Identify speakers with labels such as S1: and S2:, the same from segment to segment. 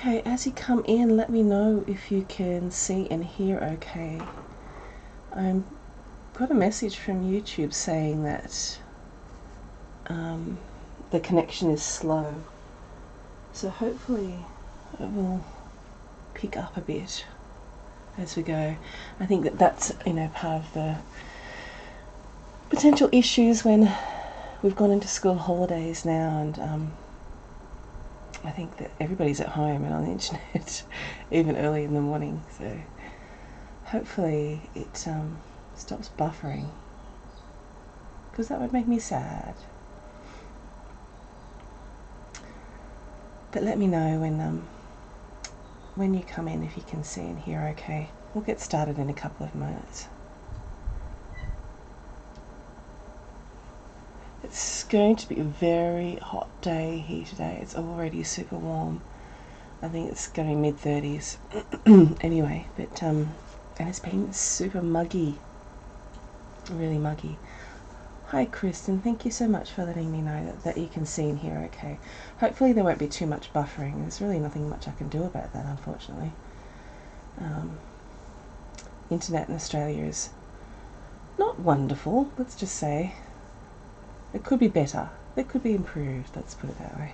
S1: Okay, as you come in, let me know if you can see and hear okay. I've got a message from YouTube saying that the connection is slow. So hopefully it will pick up a bit as we go. I think that that's, part of the potential issues when we've gone into school holidays now, and I think that everybody's at home and on the internet even early in the morning, so hopefully it stops buffering, because that would make me sad. But let me know when you come in if you can see and hear okay. We'll get started in a couple of minutes. It's going to be a very hot day here today. It's already super warm. I think it's going to be mid-30s anyway, but and it's been super muggy, really muggy. Hi Kristen, thank you so much for letting me know that you can see and hear okay. Hopefully there won't be too much buffering. There's really nothing much I can do about that, unfortunately. Internet in Australia is not wonderful, let's just say. It could be better. It could be improved, let's put it that way.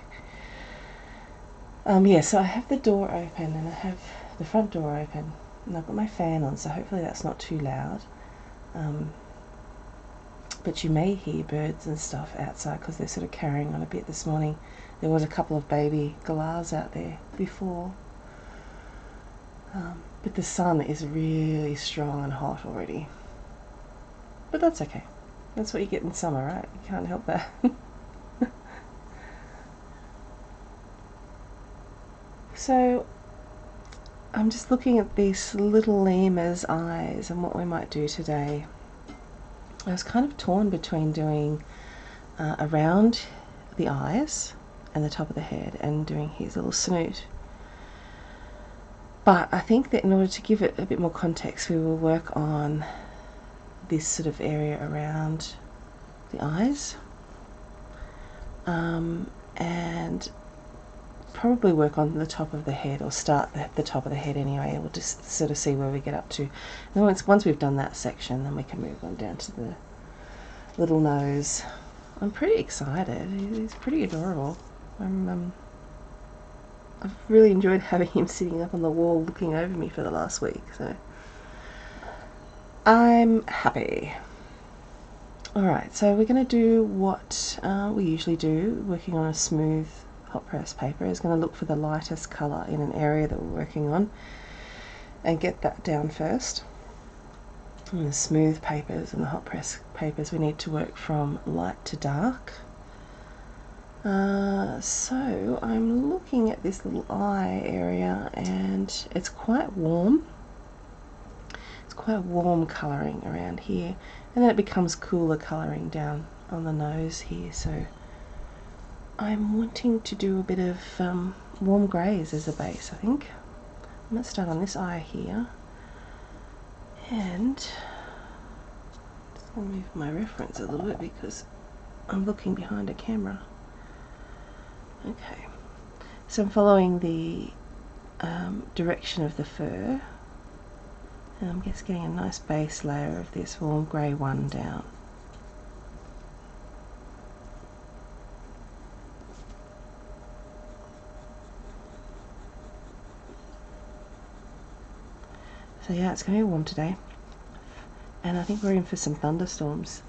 S1: Yeah, so I have the door open and I have the front door open and I've got my fan on, so hopefully that's not too loud. But you may hear birds and stuff outside because they're sort of carrying on a bit this morning. There was a couple of baby galahs out there before. But the sun is really strong and hot already. But that's okay. That's what you get in summer, right? You can't help that. So I'm just looking at these little lemur's eyes and what we might do today. I was kind of torn between doing around the eyes and the top of the head and doing his little snoot. But I think that in order to give it a bit more context, we will work on this sort of area around the eyes, and probably work on the top of the head, or start at the top of the head anyway. We'll just sort of see where we get up to. And once we've done that section, then we can move on down to the little nose. I'm pretty excited. He's pretty adorable. I've really enjoyed having him sitting up on the wall looking over me for the last week, so I'm happy. Alright, so we're going to do what we usually do, working on a smooth hot press paper. Is going to look for the lightest colour in an area that we're working on and get that down first. And the smooth papers and the hot press papers, we need to work from light to dark. So I'm looking at this little eye area and it's quite warm. It's quite warm colouring around here, and then it becomes cooler colouring down on the nose here. So I'm wanting to do a bit of warm greys as a base, I think. I'm going to start on this eye here, and just going to move my reference a little bit because I'm looking behind a camera. Okay, so I'm following the direction of the fur, and I'm just getting a nice base layer of this warm grey one down. So yeah, it's going to be warm today, and I think we're in for some thunderstorms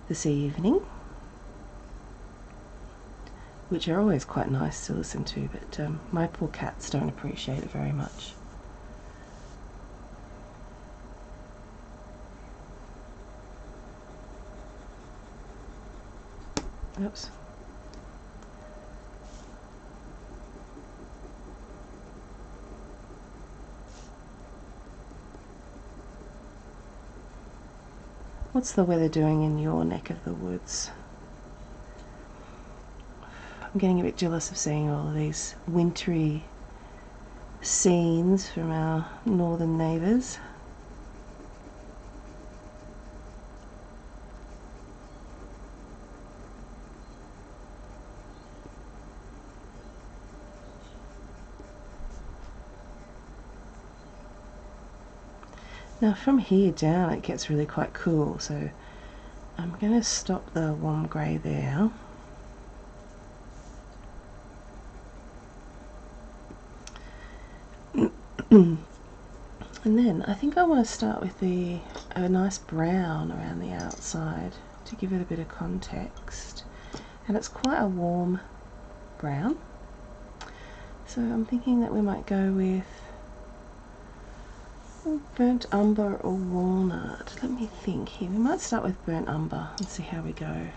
S1: this evening, which are always quite nice to listen to, but my poor cats don't appreciate it very much. Oops. What's the weather doing in your neck of the woods? I'm getting a bit jealous of seeing all of these wintry scenes from our northern neighbours. Now from here down it gets really quite cool, so I'm going to stop the warm grey there. And then I think I want to start with a nice brown around the outside to give it a bit of context. And it's quite a warm brown. So I'm thinking that we might go with burnt umber or walnut. Let me think here. We might start with burnt umber and see how we go. You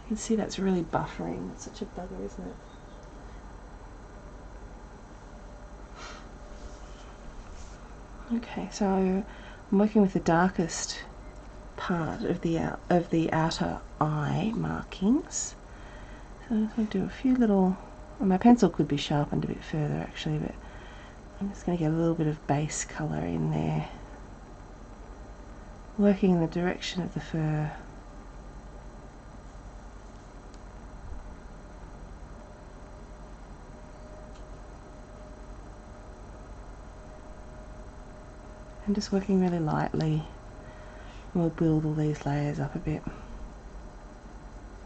S1: can see that's really buffering. It's such a bugger, isn't it? Okay, so I'm working with the darkest part of the outer eye markings. So I'm going to do a few little. Well, my pencil could be sharpened a bit further actually, but I'm just going to get a little bit of base colour in there, working in the direction of the fur. And just working really lightly. We'll build all these layers up a bit.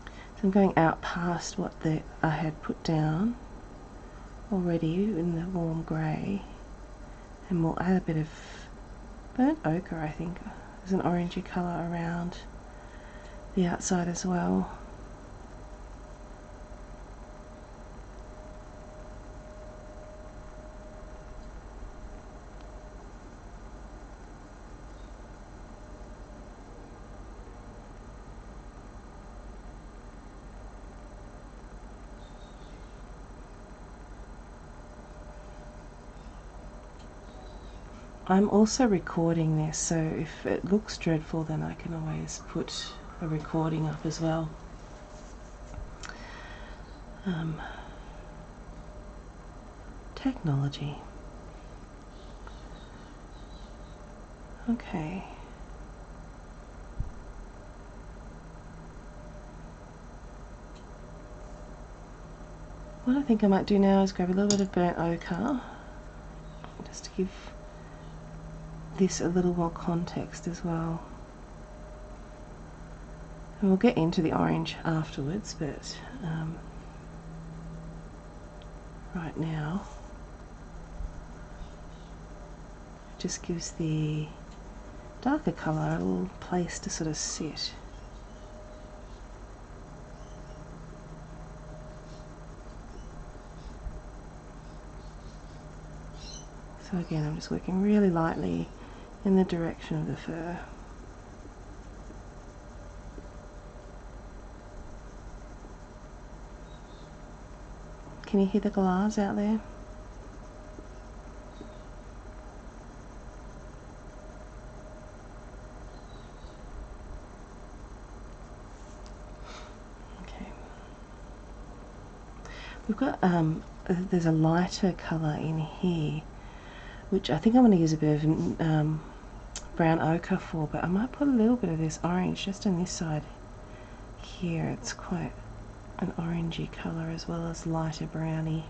S1: So I'm going out past what I had put down already in the warm grey, and we'll add a bit of burnt ochre. I think there's an orangey colour around the outside as well. I'm also recording this, so if it looks dreadful then I can always put a recording up as well. Technology. Okay. What I think I might do now is grab a little bit of burnt ochre, just to give this a little more context as well. And we'll get into the orange afterwards, but right now it just gives the darker colour a little place to sort of sit. So again, I'm just working really lightly in the direction of the fur. Can you hear the glass out there? Okay. We've got, there's a lighter colour in here, which I think I'm going to use a bit of brown ochre for, but I might put a little bit of this orange just on this side here. It's quite an orangey colour as well as lighter browny.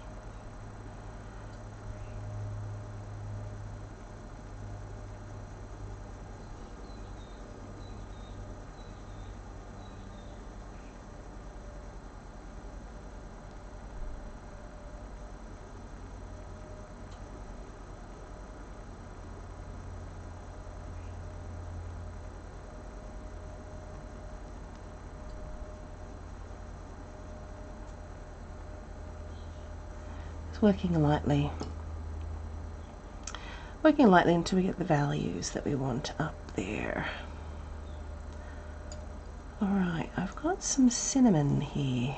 S1: Working lightly until we get the values that we want up there. Alright, I've got some cinnamon here.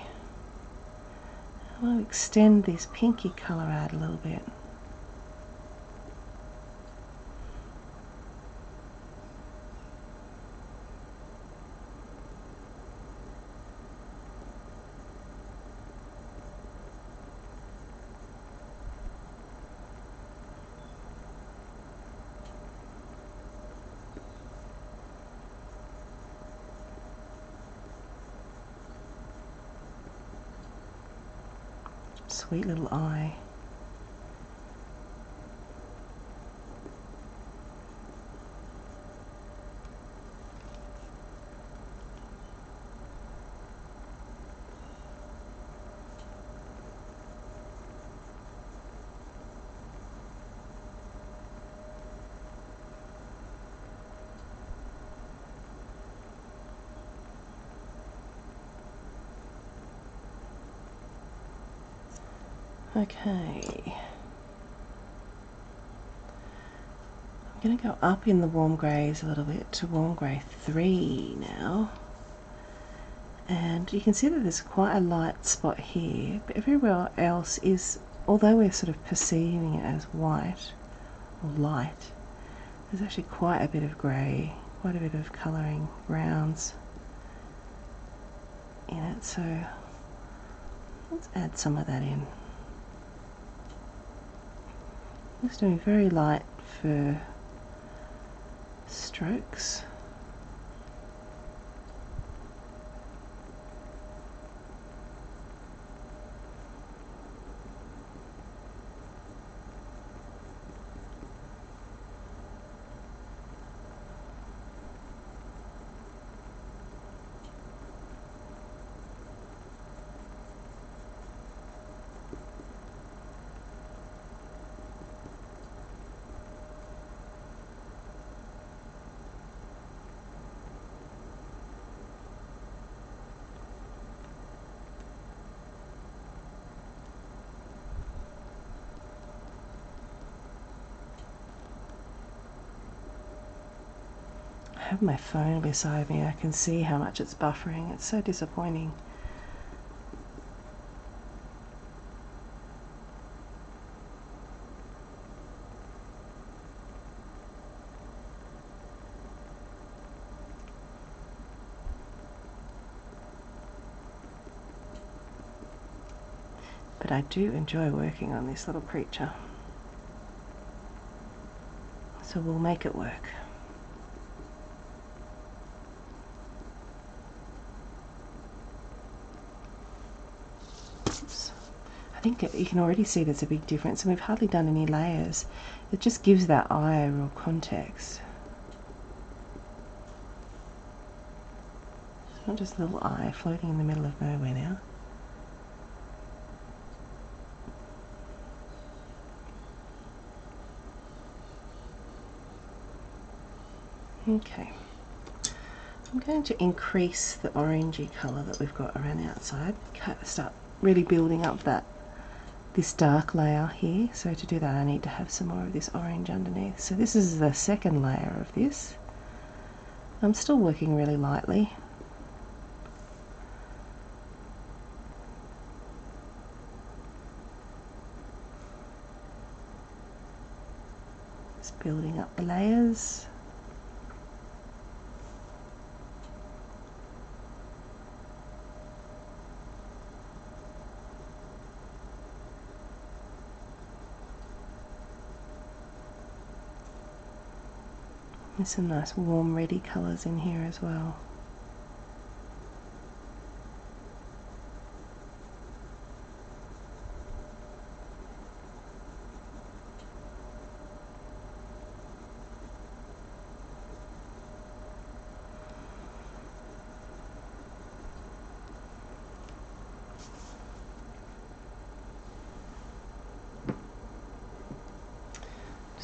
S1: I want to extend this pinky colour out a little bit. Sweet little eye. Okay. I'm going to go up in the warm greys a little bit to warm grey 3 now. And you can see that there's quite a light spot here, but everywhere else is, although we're sort of perceiving it as white or light, there's actually quite a bit of grey, quite a bit of colouring, browns in it, so let's add some of that in. Just doing very light fur strokes. I have my phone beside me. I can see how much it's buffering. It's so disappointing. But I do enjoy working on this little creature. So we'll make it work. Oops. I think you can already see there's a big difference, and we've hardly done any layers. It just gives that eye a real context. It's not just a little eye floating in the middle of nowhere now. Okay, I'm going to increase the orangey colour that we've got around the outside, start really building up this dark layer here. So to do that I need to have some more of this orange underneath. So this is the second layer of this. I'm still working really lightly. Just building up the layers. There's some nice warm reddy colours in here as well.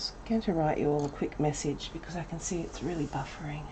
S1: I'm going to write you all a quick message because I can see it's really buffering.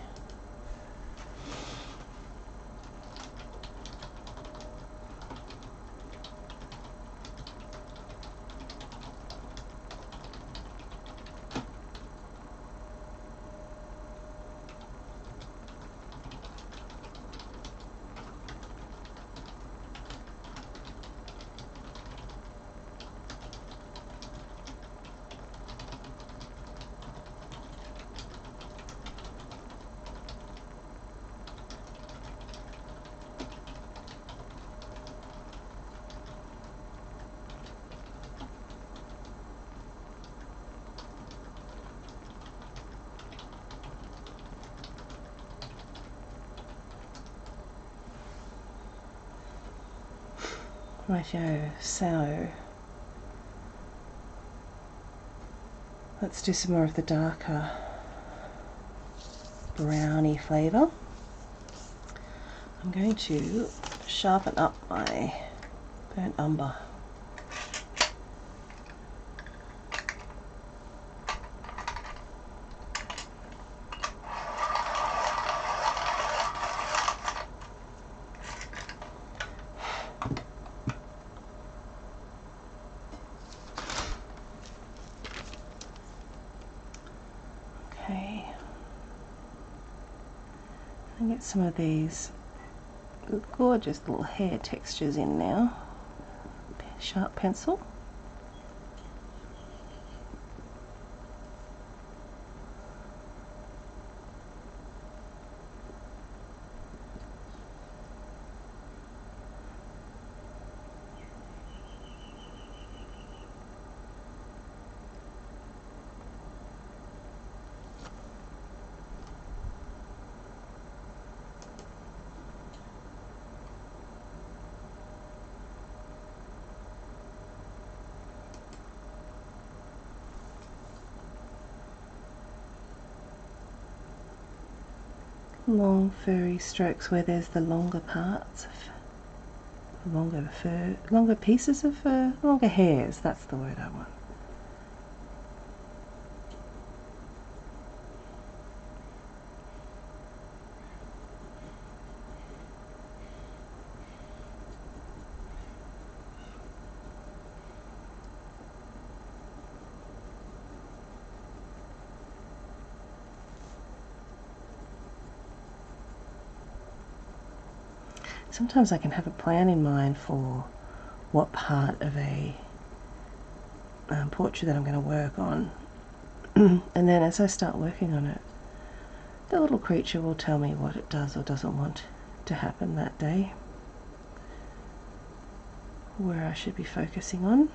S1: Rightio, so let's do some more of the darker browny flavour. I'm going to sharpen up my burnt umber. get some of these gorgeous little hair textures in now. Sharp pencil. Long furry strokes where there's the longer parts of longer fur, longer pieces of fur, longer hairs, that's the word I want. Sometimes I can have a plan in mind for what part of a portrait that I'm going to work on, and then as I start working on it, the little creature will tell me what it does or doesn't want to happen that day, where I should be focusing on.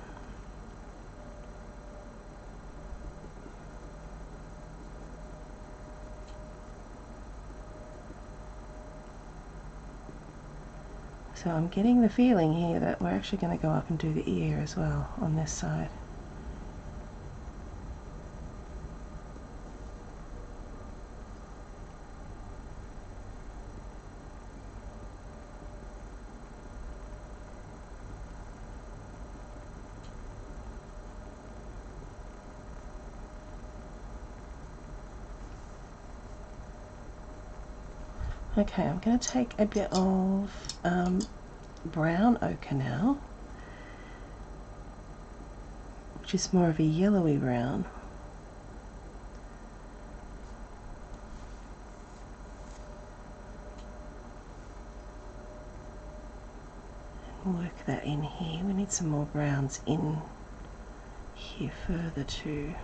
S1: So I'm getting the feeling here that we're actually going to go up and do the ear as well on this side. Okay, I'm going to take a bit of brown ochre now, which is more of a yellowy brown. And work that in here. We need some more browns in here further too.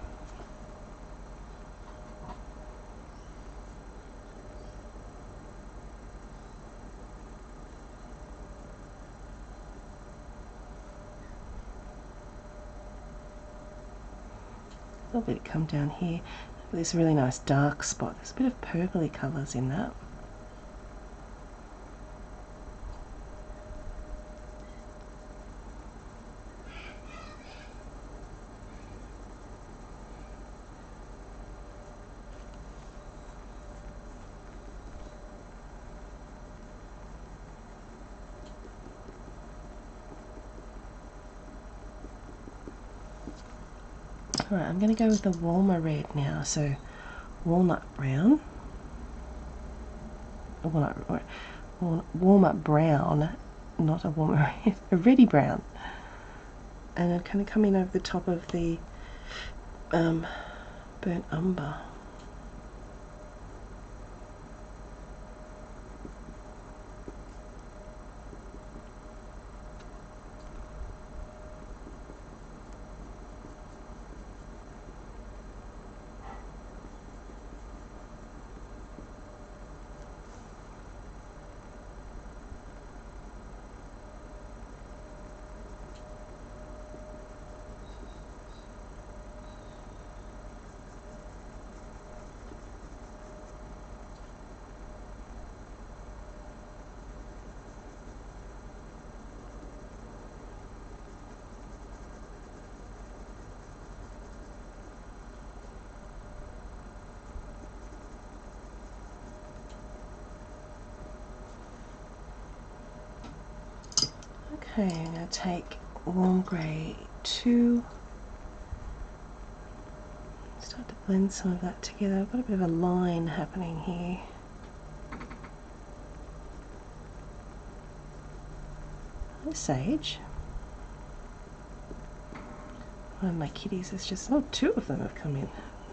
S1: A little bit come down here. There's a really nice dark spot. There's a bit of purpley colours in that. Alright, I'm going to go with the warmer red now, so walnut brown, warmer brown, not a warmer red, a reddy brown, and I'm kind of coming over the top of the burnt umber. Okay, I'm going to take warm grey 2, start to blend some of that together. I've got a bit of a line happening here. There's sage. One of my kitties is just, oh, 2 of them have come in.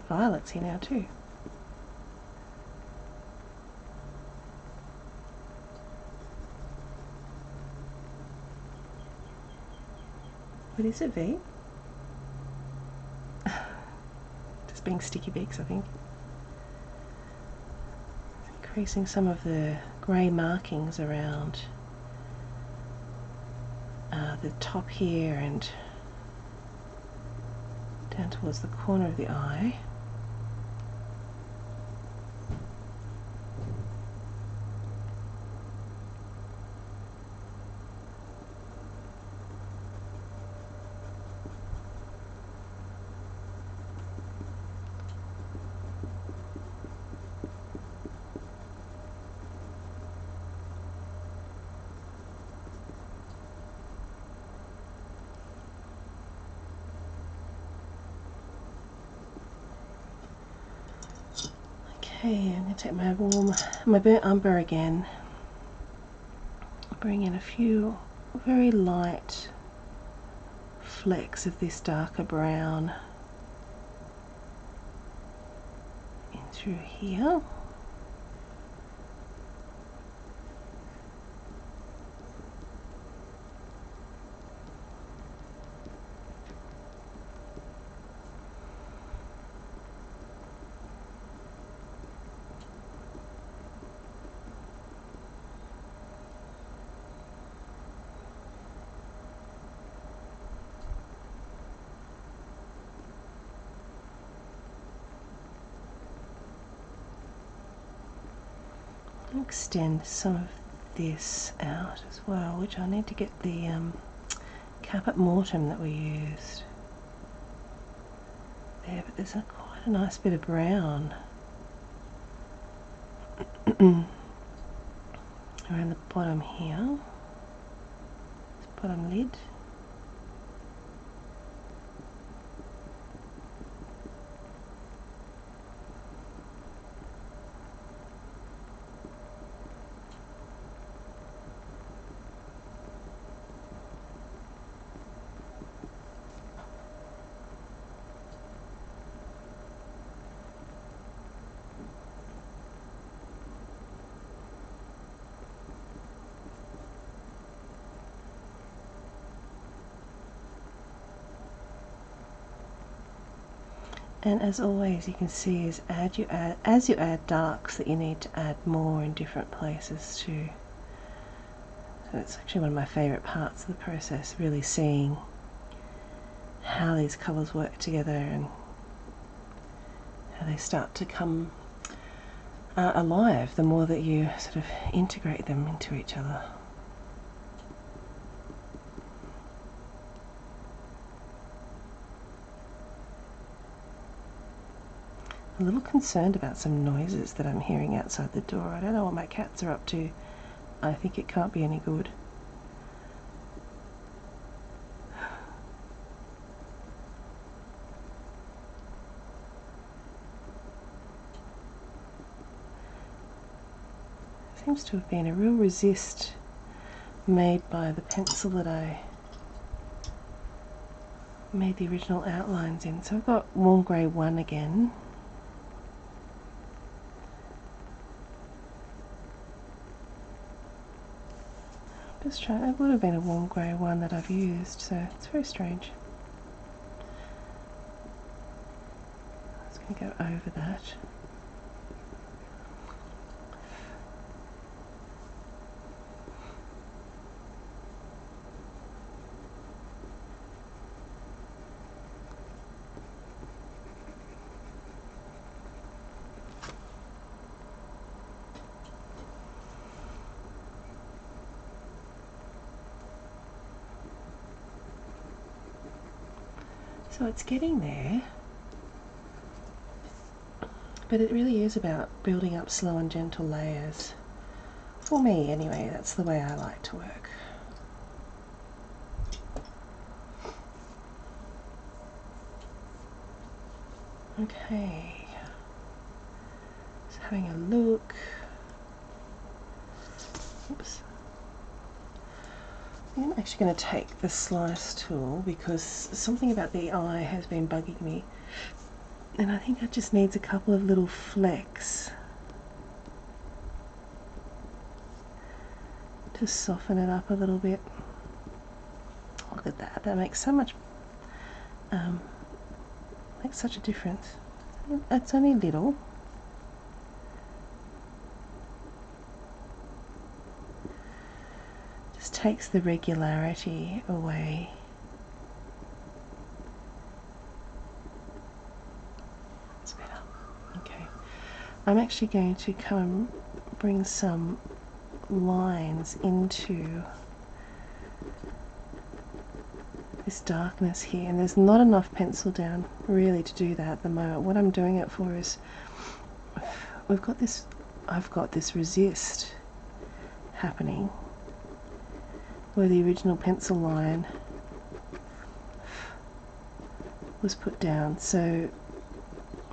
S1: Violet's here now too. But is it V? Just being sticky beaks, I think. Increasing some of the grey markings around the top here and down towards the corner of the eye. Okay, I'm going to take my burnt umber again. Bring in a few very light flecks of this darker brown in through here. Extend some of this out as well, which I need to get the caput mortuum that we used there, but there's quite a nice bit of brown around the bottom here, this bottom lid. And as always, you can see as you add darks that you need to add more in different places too. So it's actually one of my favourite parts of the process, really seeing how these colours work together and how they start to come alive the more that you sort of integrate them into each other. I'm a little concerned about some noises that I'm hearing outside the door. I don't know what my cats are up to. I think it can't be any good. Seems to have been a real resist made by the pencil that I made the original outlines in. So I've got warm grey 1 again. Just trying, it would have been a warm grey 1 that I've used, so it's very strange. I'm just going to go over that. So it's getting there, but it really is about building up slow and gentle layers. For me anyway, that's the way I like to work. Okay, just having a look. Oops. I'm actually going to take the slice tool because something about the eye has been bugging me, and I think it just needs a couple of little flecks to soften it up a little bit. Look at that. That makes so much, makes such a difference. It's only little. Just takes the regularity away. That's better. Okay. I'm actually going to come and bring some lines into this darkness here, and there's not enough pencil down really to do that at the moment. What I'm doing it for is I've got this resist happening where the original pencil line was put down, so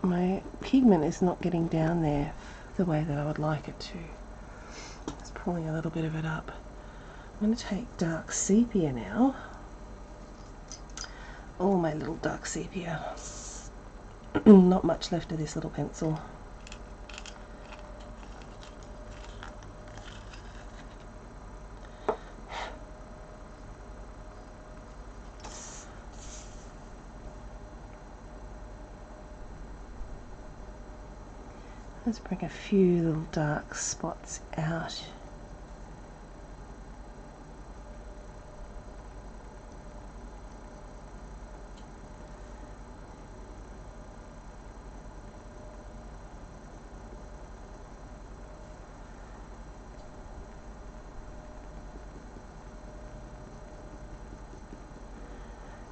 S1: my pigment is not getting down there the way that I would like it to. It's pulling a little bit of it up. I'm going to take dark sepia now. Oh, my little dark sepia. Not much left of this little pencil. Let's bring a few little dark spots out.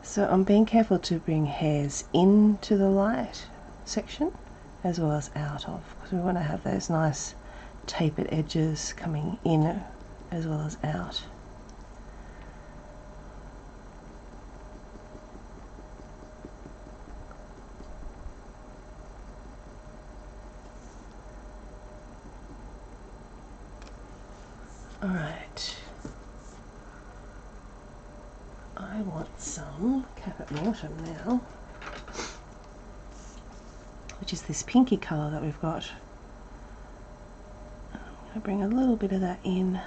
S1: So I'm being careful to bring hairs into the light section as well as out of, because we want to have those nice tapered edges coming in as well as out. Alright, I want some Caput Mortem now, which is this pinky colour that we've got. I'm going to bring a little bit of that in the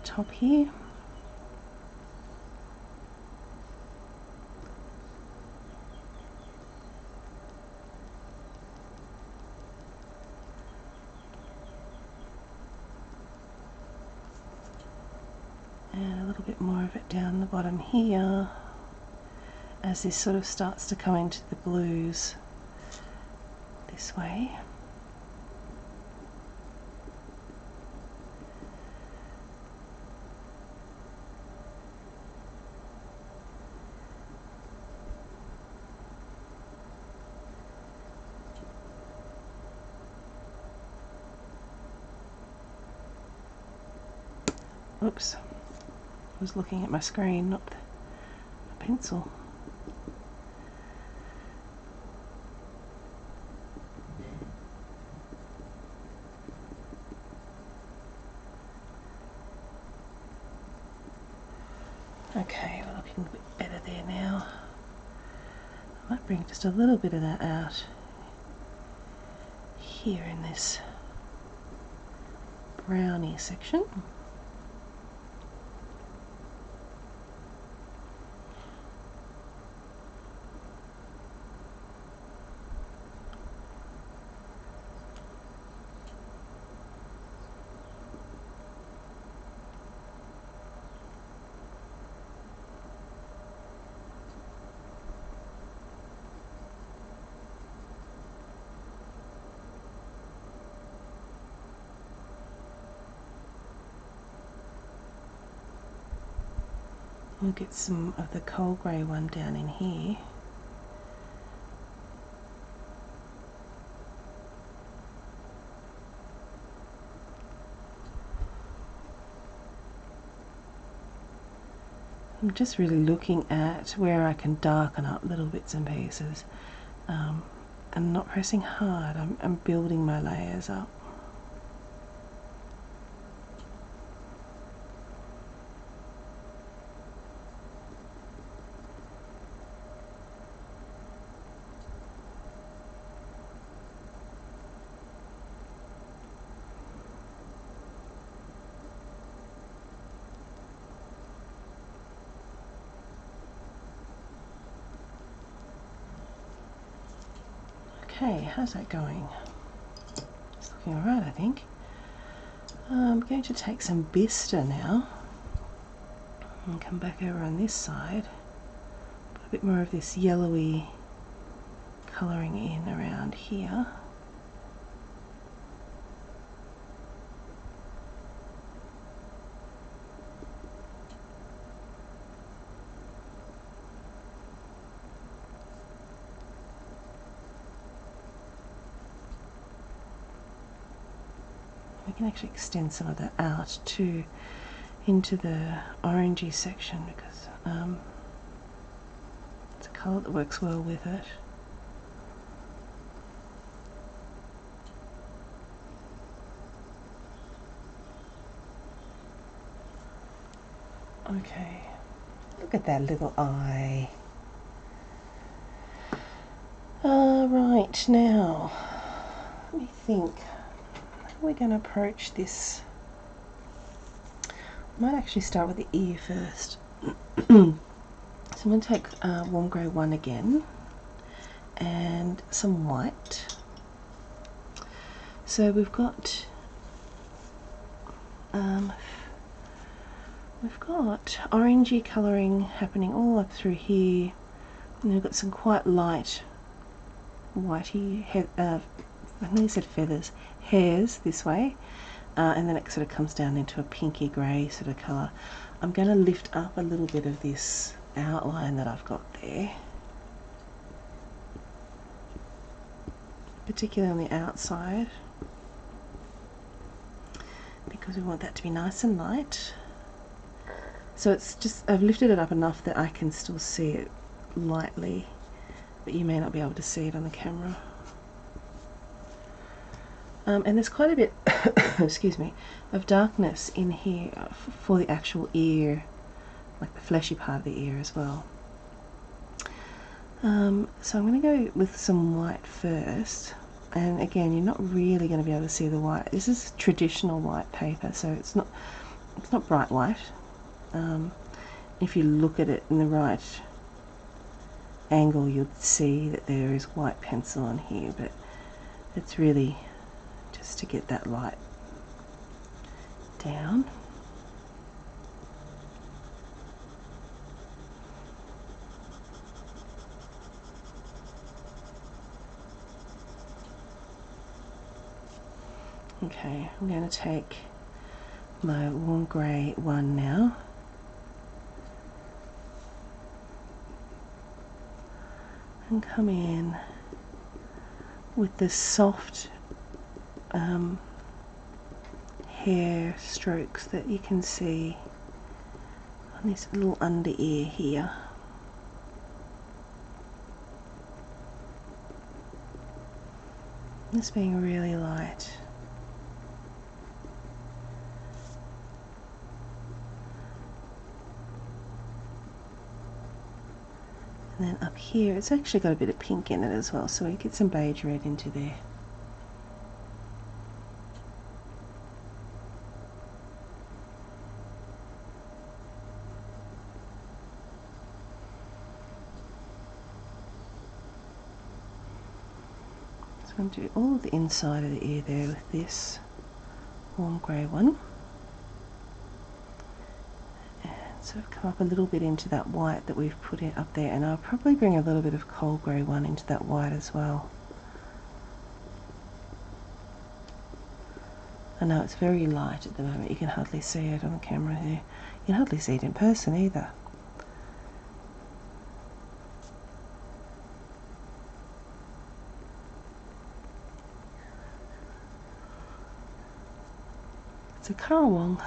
S1: top here. And a little bit more of it down the bottom here as this sort of starts to come into the blues this way. Oops, I was looking at my screen, not the pencil. Okay, we're looking a bit better there now. I might bring just a little bit of that out here in this brownie section. We'll get some of the coal grey one down in here. I'm just really looking at where I can darken up little bits and pieces, and not pressing hard. I'm building my layers up. Okay, how's that going? It's looking alright, I think. I'm going to take some Bista now and come back over on this side. Put a bit more of this yellowy colouring in around here. We can actually extend some of that out too into the orangey section because it's a colour that works well with it. Okay, look at that little eye. Right, now, let me think. How are we going to approach this? I might actually start with the ear first. So I'm going to take warm grey 1 again and some white. So we've got orangey colouring happening all up through here, and we've got some quite light whitey I nearly said feathers, hairs this way, and then it sort of comes down into a pinky grey sort of colour. I'm going to lift up a little bit of this outline that I've got there, particularly on the outside, because we want that to be nice and light. So it's just, I've lifted it up enough that I can still see it lightly, but you may not be able to see it on the camera. And there's quite a bit, excuse me, of darkness in here for the actual ear, like the fleshy part of the ear as well. So I'm going to go with some white first, and again, you're not really going to be able to see the white. This is traditional white paper, so it's not bright white. If you look at it in the right angle, you'll see that there is white pencil on here, but it's really just to get that light down. Okay, I'm going to take my warm grey 1 now, and come in with the soft hair strokes that you can see on this little under ear here. This being really light. And then up here, it's actually got a bit of pink in it as well, so we get some beige red into there. So I'm going to do all of the inside of the ear there with this warm grey 1. Sort of come up a little bit into that white that we've put in up there, and I'll probably bring a little bit of cold grey 1 into that white as well. I know it's very light at the moment, you can hardly see it on the camera here. You can hardly see it in person either. It's a Karawong.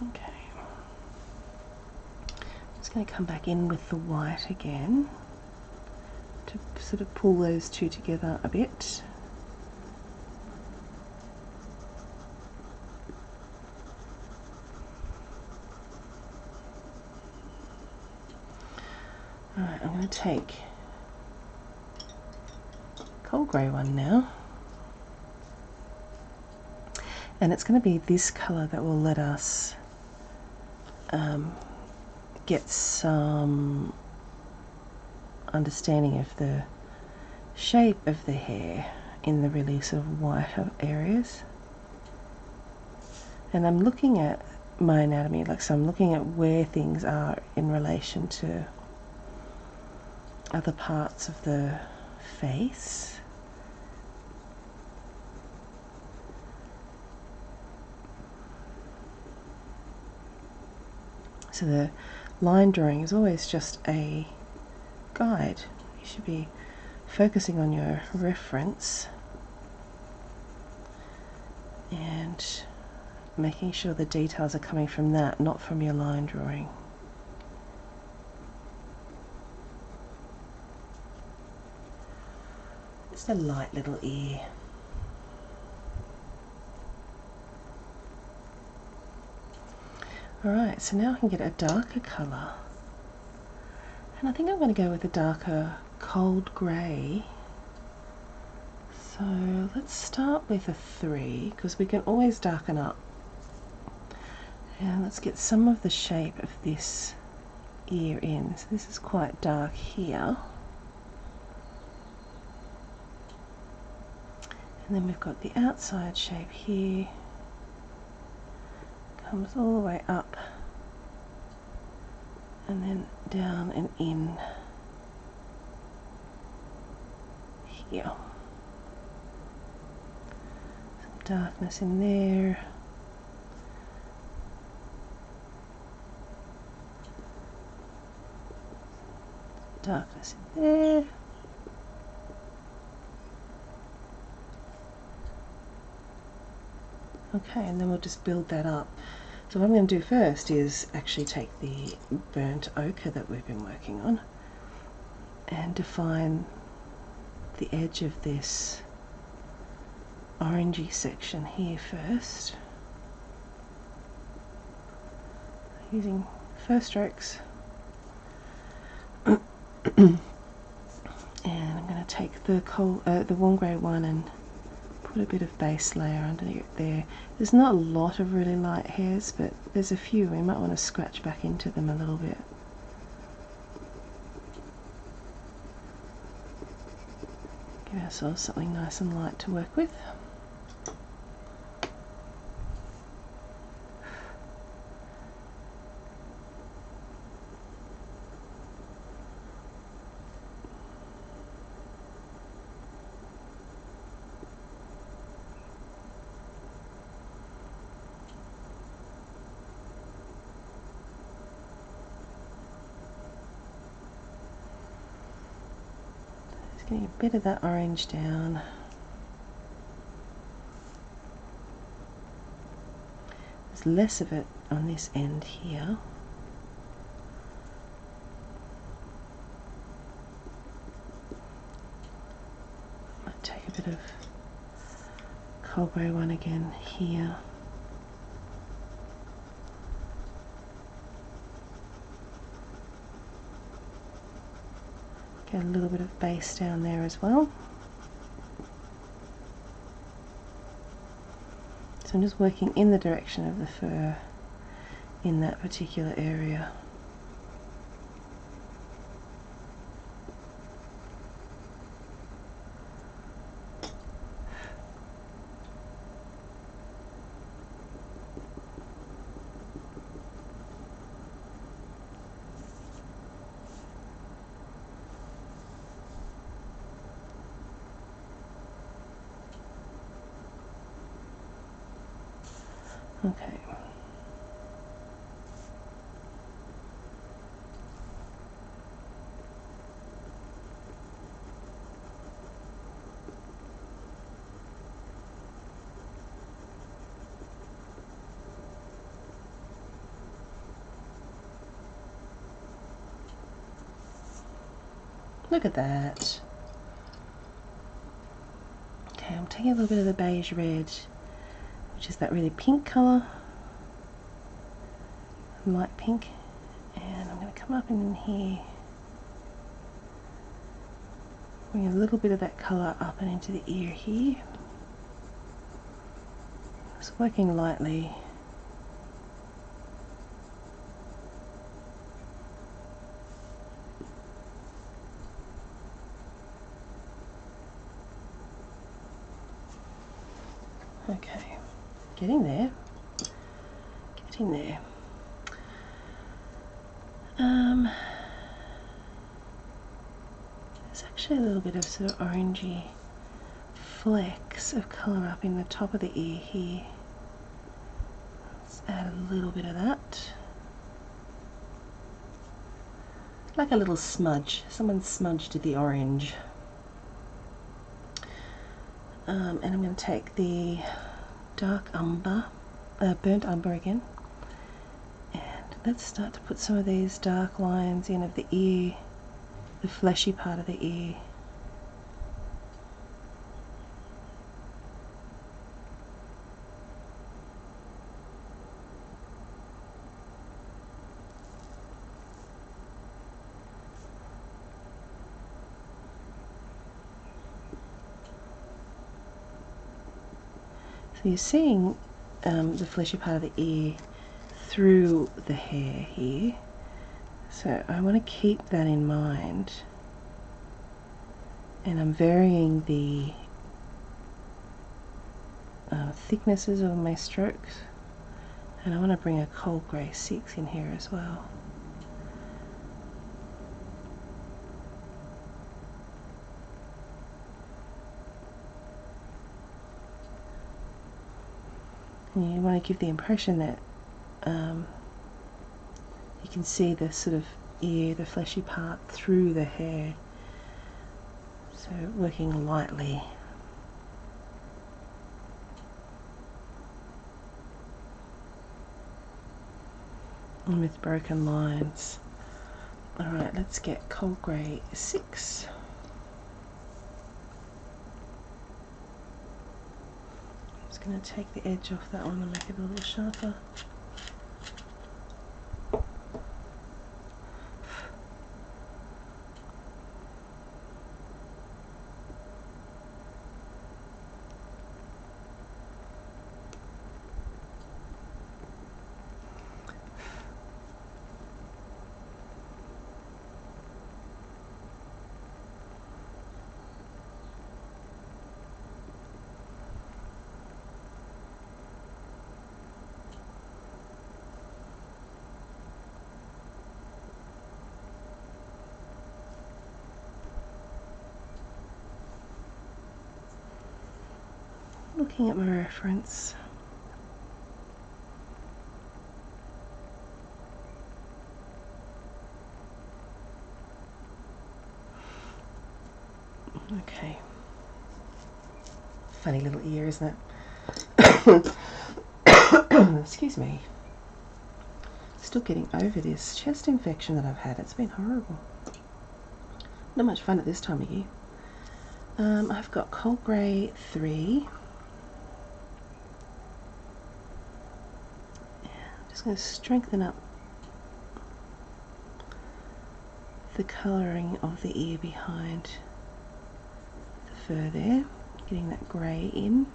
S1: Okay, I'm just going to come back in with the white again to sort of pull those two together a bit. Alright, I'm going to take cold grey 1 now, and it's going to be this colour that will let us get some understanding of the shape of the hair in the really sort of whiter areas. And I'm looking at my anatomy, like, so I'm looking at where things are in relation to other parts of the face. So the line drawing is always just a guide. You should be focusing on your reference and making sure the details are coming from that, not from your line drawing. Just a light little ear. Alright, so now I can get a darker colour. And I think I'm going to go with a darker cold grey. So let's start with a 3, because we can always darken up. And let's get some of the shape of this ear in. So this is quite dark here. And then we've got the outside shape here. Comes all the way up and then down and in here. Some darkness in there. Darkness in there. Okay, and then we'll just build that up. So what I'm going to do first is actually take the burnt ochre that we've been working on and define the edge of this orangey section here first, using first strokes. And I'm going to take the warm grey one and put a bit of base layer under it there. There's not a lot of really light hairs, but there's a few. We might want to scratch back into them a little bit. Give ourselves something nice and light to work with. Getting a bit of that orange down. There's less of it on this end here. Might take a bit of cold grey one again here. Get a little bit of base down there as well. So I'm just working in the direction of the fur in that particular area. Okay. Look at that. Okay, I'm taking a little bit of the beige red, which is that really pink colour, light pink, and I'm going to come up in here, bring a little bit of that colour up and into the ear here. Just working lightly. Okay, getting there. Getting there. There's actually a little bit of sort of orangey flecks of colour up in the top of the ear here. Let's add a little bit of that. Like a little smudge. Someone smudged the orange. And I'm going to take the dark umber, burnt umber again, and let's start to put some of these dark lines in of the ear, the fleshy part of the ear. So you're seeing the fleshy part of the ear through the hair here. So I want to keep that in mind. And I'm varying the thicknesses of my strokes. And I want to bring a cold grey 6 in here as well. And you want to give the impression that you can see the sort of ear, the fleshy part through the hair. So working lightly. And with broken lines. Alright, let's get cold grey 6. I'm just going to take the edge off that one and make it a little sharper. Looking at my reference. Okay. Funny little ear, isn't it? Excuse me. Still getting over this chest infection that I've had. It's been horrible. Not much fun at this time of year. I've got cold grey 3. I'm just going to strengthen up the colouring of the ear behind the fur there, getting that grey in.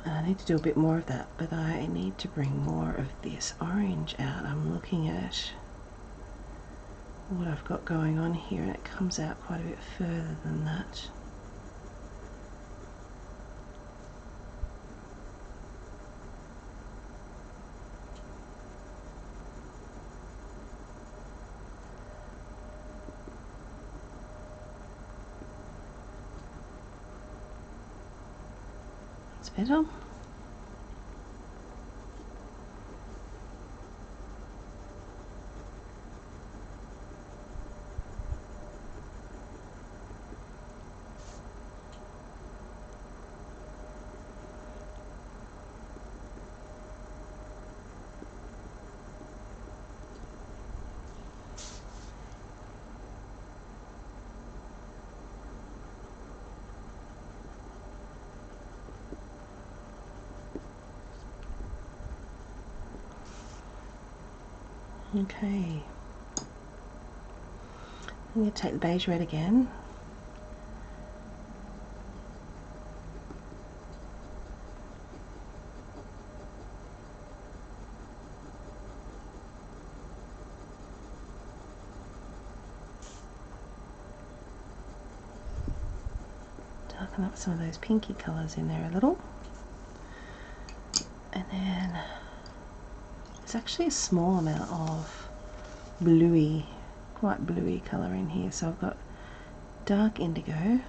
S1: And I need to do a bit more of that, but I need to bring more of this orange out. I'm looking at what I've got going on here, and it comes out quite a bit further than that. It's better. Okay. I'm going to take the beige red again darken up some of those pinky colours in there a little. And then there's actually a small amount of bluey, quite bluey colour in here. So I've got dark indigo,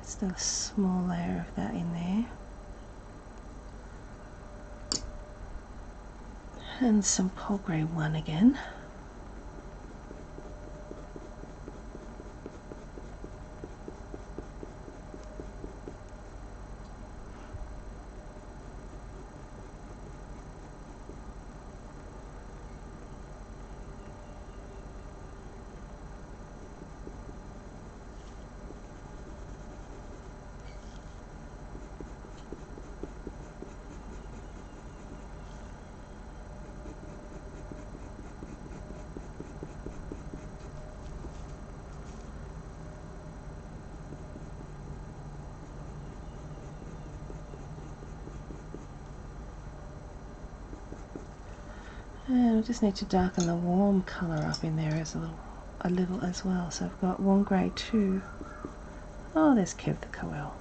S1: just a small layer of that in there, and some coal grey 1 again. And I just need to darken the warm colour up in there as a little as well. So I've got 1 grey 2. Oh, there's Kev the Coel.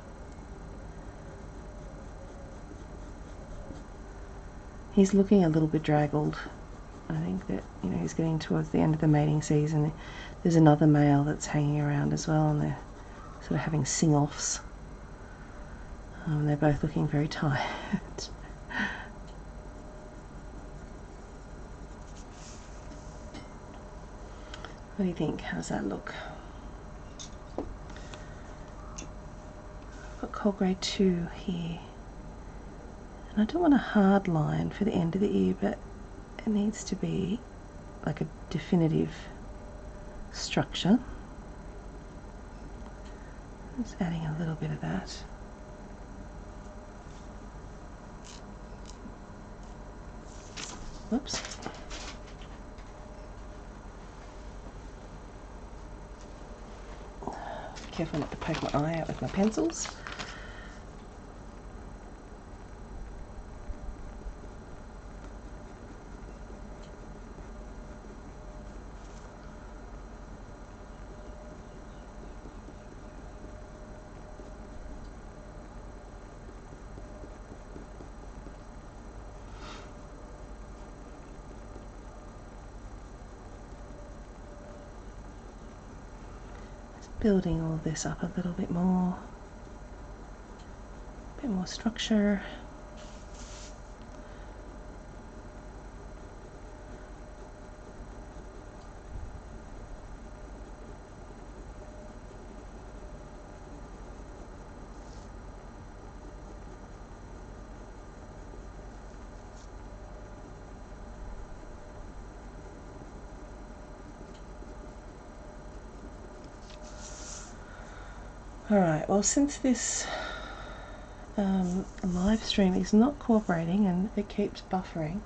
S1: He's looking a little bit draggled. I think that, you know, he's getting towards the end of the mating season. There's another male that's hanging around as well, and they're sort of having sing-offs. They're both looking very tired. What do you think? How's that look? I've got coal grey 2 here. And I don't want a hard line for the end of the ear, but it needs to be like a definitive structure. Just adding a little bit of that. Whoops. Careful not to poke my eye out with my pencils. Building all this up a little bit more structure. Alright, well, since this live stream is not cooperating and it keeps buffering,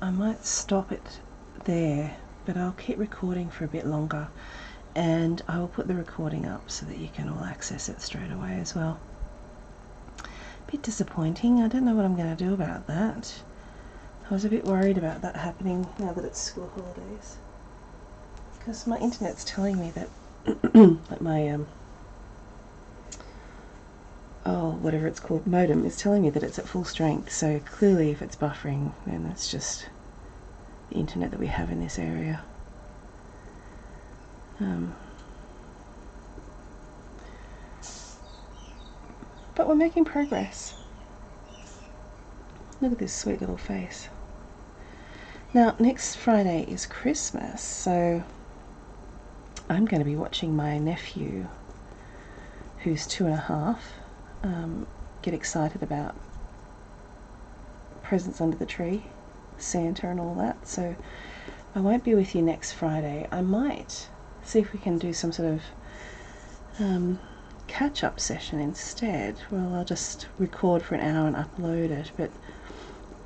S1: I might stop it there, but I'll keep recording for a bit longer, and I will put the recording up so that you can all access it straight away as well. Bit disappointing. I don't know what I'm going to do about that. I was a bit worried about that happening now that it's school holidays, because my internet's telling me that like my whatever it's called, modem, is telling me that it's at full strength. So clearly if it's buffering, then that's just the internet that we have in this area. But we're making progress. Look at this sweet little face. Now, next Friday is Christmas, so I'm going to be watching my nephew, who's 2.5, get excited about presents under the tree, Santa and all that. So I won't be with you next Friday. I might see if we can do some sort of catch-up session instead. Well, I'll just record for an hour and upload it, but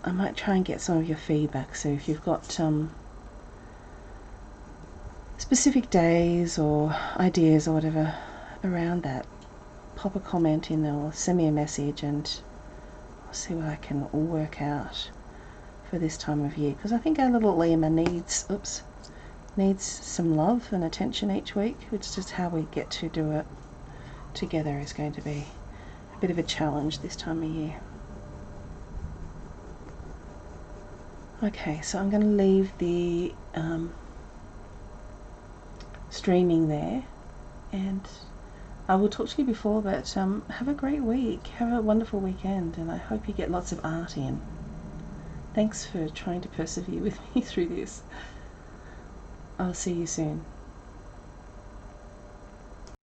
S1: I might try and get some of your feedback. So if you've got specific days or ideas or whatever around that, pop a comment in there or send me a message, and I'll see what I can work out for this time of year, because I think our little lemur needs needs some love and attention each week. It's just how we get to do it together is going to be a bit of a challenge this time of year. Okay, so I'm going to leave the streaming there, and I will talk to you before, but have a great week, have a wonderful weekend, and I hope you get lots of art in. Thanks for trying to persevere with me through this. I'll see you soon.